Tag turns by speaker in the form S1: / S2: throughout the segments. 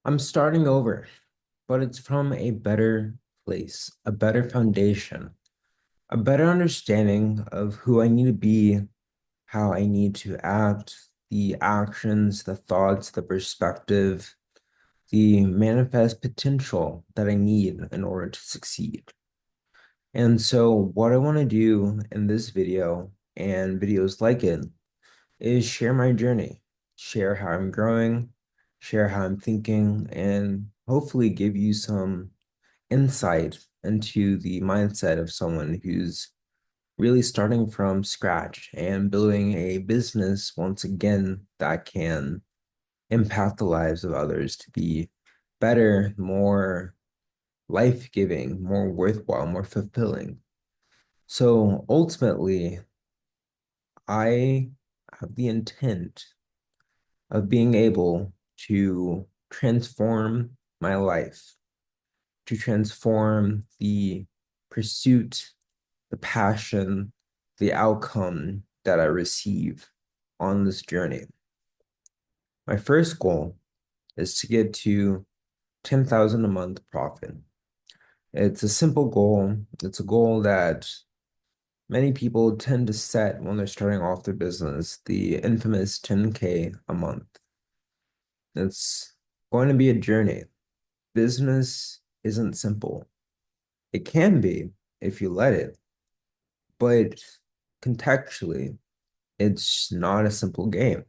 S1: I'm starting over, but it's from a better place, a better foundation, a better understanding of who I need to be, how I need to act, the actions, the thoughts, the perspective, the manifest potential that I need in order to succeed. And so, what I want to do in this video and videos like it is share my journey, share how I'm growing, share how I'm thinking, and hopefully give you some insight into the mindset of someone who's really starting from scratch and building a business once again that can impact the lives of others to be better, more life-giving, more worthwhile, more fulfilling. So ultimately, I have the intent of being able to transform my life, to transform the pursuit, the passion, the outcome that I receive on this journey. My first goal is to get to 10,000 a month profit. It's a simple goal. It's a goal that many people tend to set when they're starting off their business, the infamous 10K a month. It's going to be a journey. Business isn't simple. It can be if you let it, but contextually, it's not a simple game.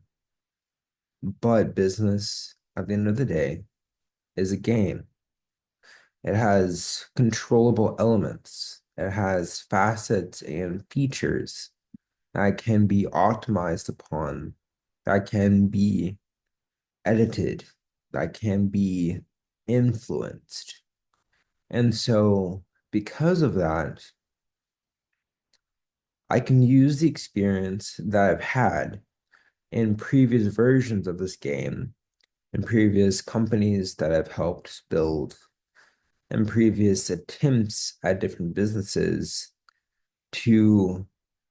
S1: But business, at the end of the day, is a game. It has controllable elements. It has facets and features that can be optimized upon, that can be edited, that can be influenced. And so, because of that, I can use the experience that I've had in previous versions of this game, in previous companies that I've helped build, and previous attempts at different businesses to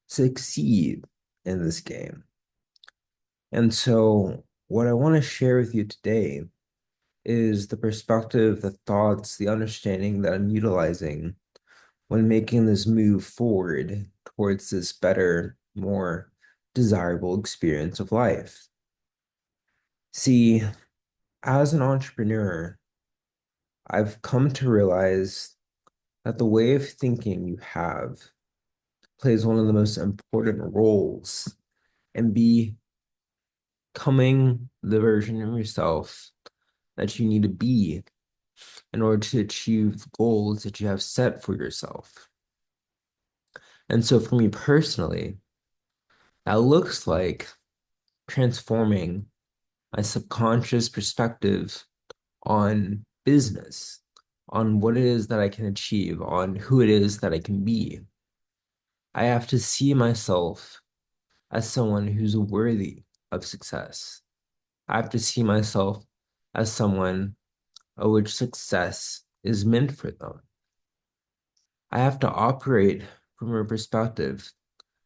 S1: succeed in this game. And so, what I want to share with you today is the perspective, the thoughts, the understanding that I'm utilizing when making this move forward towards this better, more desirable experience of life. See, as an entrepreneur, I've come to realize that the way of thinking you have plays one of the most important roles in becoming the version of yourself that you need to be in order to achieve the goals that you have set for yourself. And so for me personally, that looks like transforming my subconscious perspective on business, on what it is that I can achieve, on who it is that I can be. I have to see myself as someone who's worthy of success. I have to see myself as someone of which success is meant for them. I have to operate from a perspective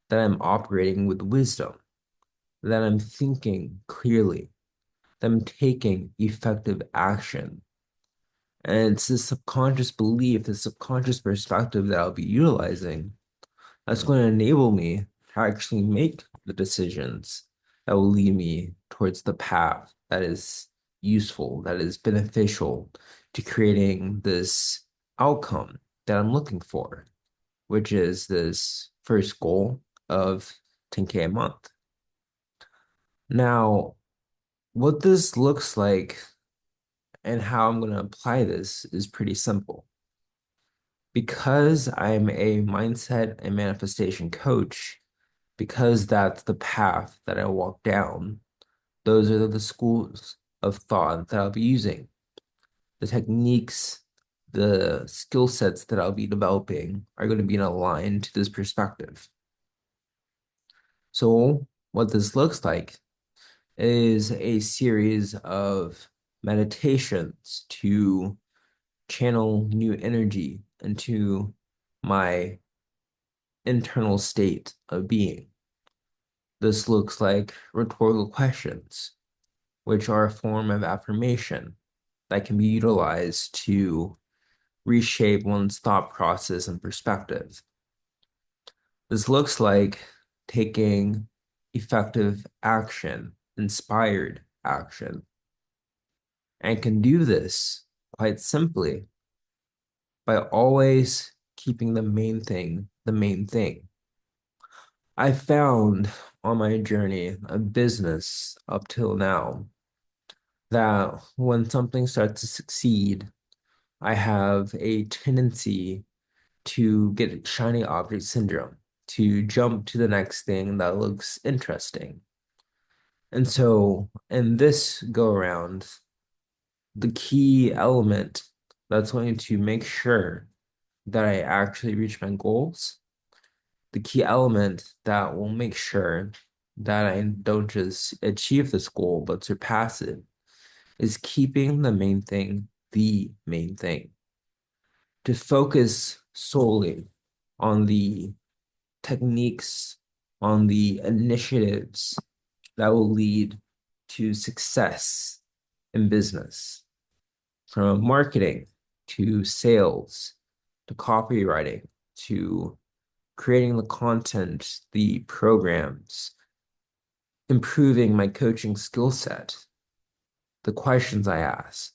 S1: that I'm operating with wisdom, that I'm thinking clearly, that I'm taking effective action. And it's this subconscious belief, this subconscious perspective that I'll be utilizing that's going to enable me to actually make the decisions that will lead me towards the path that is useful, that is beneficial to creating this outcome that I'm looking for, which is this first goal of 10K a month. Now, what this looks like and how I'm going to apply this is pretty simple. Because I'm a mindset and manifestation coach, because that's the path that I walk down, those are the schools of thought that I'll be using, the techniques, the skill sets that I'll be developing are going to be in line to this perspective. So, what this looks like is a series of meditations to channel new energy into my internal state of being. This looks like rhetorical questions, which are a form of affirmation. that can be utilized to reshape one's thought process and perspective. This looks like taking effective action, inspired action, and can do this quite simply by always keeping the main thing the main thing. I found on my journey of business up till now that when something starts to succeed, I have a tendency to get shiny object syndrome, to jump to the next thing that looks interesting. And so in this go around, the key element that's going to make sure that I actually reach my goals, the key element that will make sure that I don't just achieve this goal, but surpass it, is keeping the main thing. To focus solely on the techniques, on the initiatives that will lead to success in business, from marketing to sales to copywriting to creating the content, the programs, improving my coaching skill set, the questions I ask,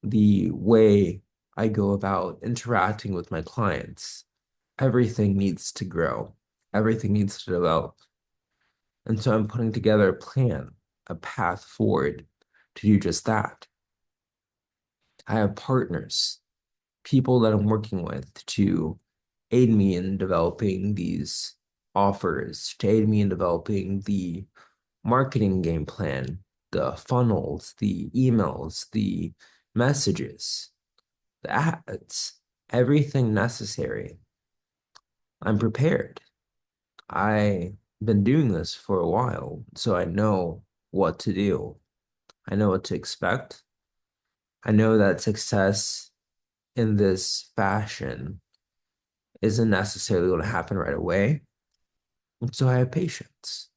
S1: the way I go about interacting with my clients. Everything needs to grow. Everything needs to develop. And so I'm putting together a plan, a path forward to do just that. I have partners, people that I'm working with to aid me in developing these offers, to aid me in developing the marketing game plan, the funnels, the emails, the messages, the ads, everything necessary. I'm prepared. I've been doing this for a while, so I know what to do. I know what to expect. I know that success in this fashion isn't necessarily going to happen right away. And so I have patience.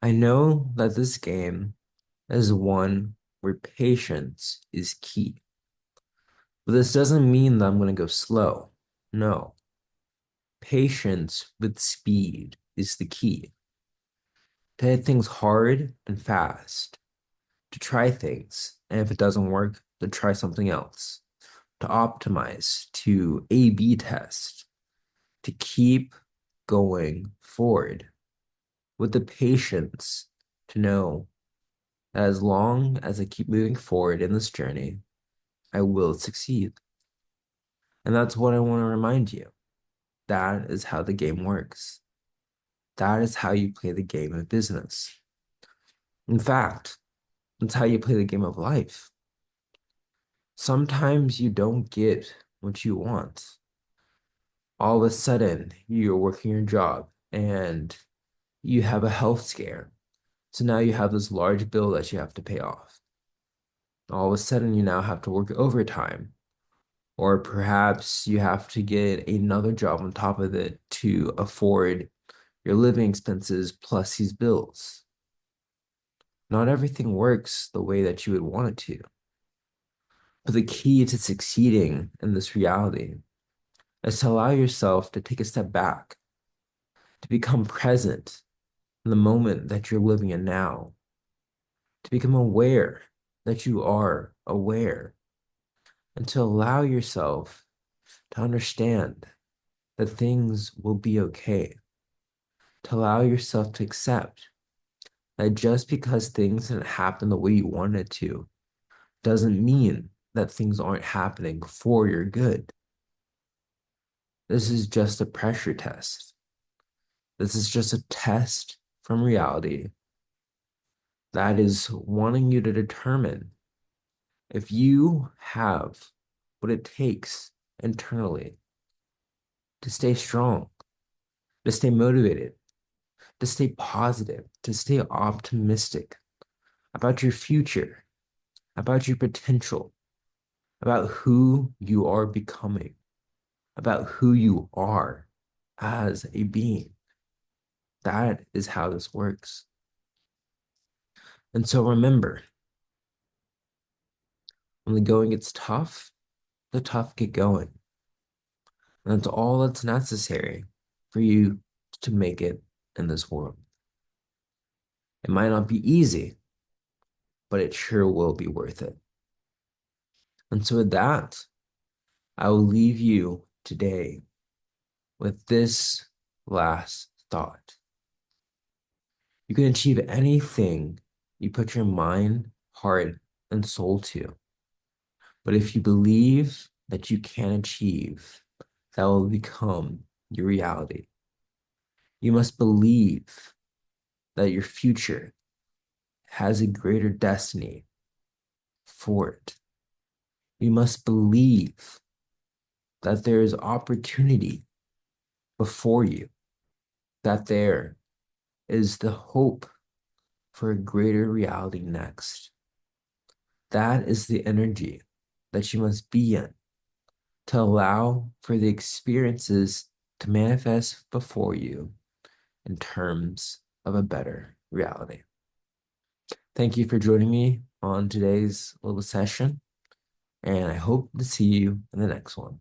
S1: I know that this game is one where patience is key. But this doesn't mean that I'm going to go slow. No. Patience with speed is the key. To hit things hard and fast, to try things, and if it doesn't work, to try something else, to optimize, to A/B test, to keep going forward with the patience to know that as long as I keep moving forward in this journey, I will succeed. And that's what I want to remind you. That is how the game works. That is how you play the game of business. In fact, that's how you play the game of life. Sometimes you don't get what you want. All of a sudden, you're working your job and you have a health scare. So now you have this large bill that you have to pay off. All of a sudden, you now have to work overtime. Or perhaps you have to get another job on top of it to afford your living expenses plus these bills. Not everything works the way that you would want it to. But the key to succeeding in this reality is to allow yourself to take a step back, to become present in the moment that you're living in now, to become aware that you are aware, and to allow yourself to understand that things will be okay, to allow yourself to accept that just because things didn't happen the way you wanted to doesn't mean that things aren't happening for your good. This is just a pressure test. This is just a test from reality that is wanting you to determine if you have what it takes internally to stay strong, to stay motivated, to stay positive, to stay optimistic about your future, about your potential, about who you are becoming, about who you are as a being. That is how this works. And so remember, When the going gets tough, the tough get going. And that's all that's necessary for you to make it in this world. It might not be easy, but it sure will be worth it. And so, with that, I will leave you today with this last thought. You can achieve anything you put your mind, heart, and soul to. But if you believe that you can achieve, that will become your reality. You must believe that your future has a greater destiny for it. You must believe that there is opportunity before you, that there is the hope for a greater reality next. That is the energy that you must be in to allow for the experiences to manifest before you in terms of a better reality. Thank you for joining me on today's little session, and I hope to see you in the next one.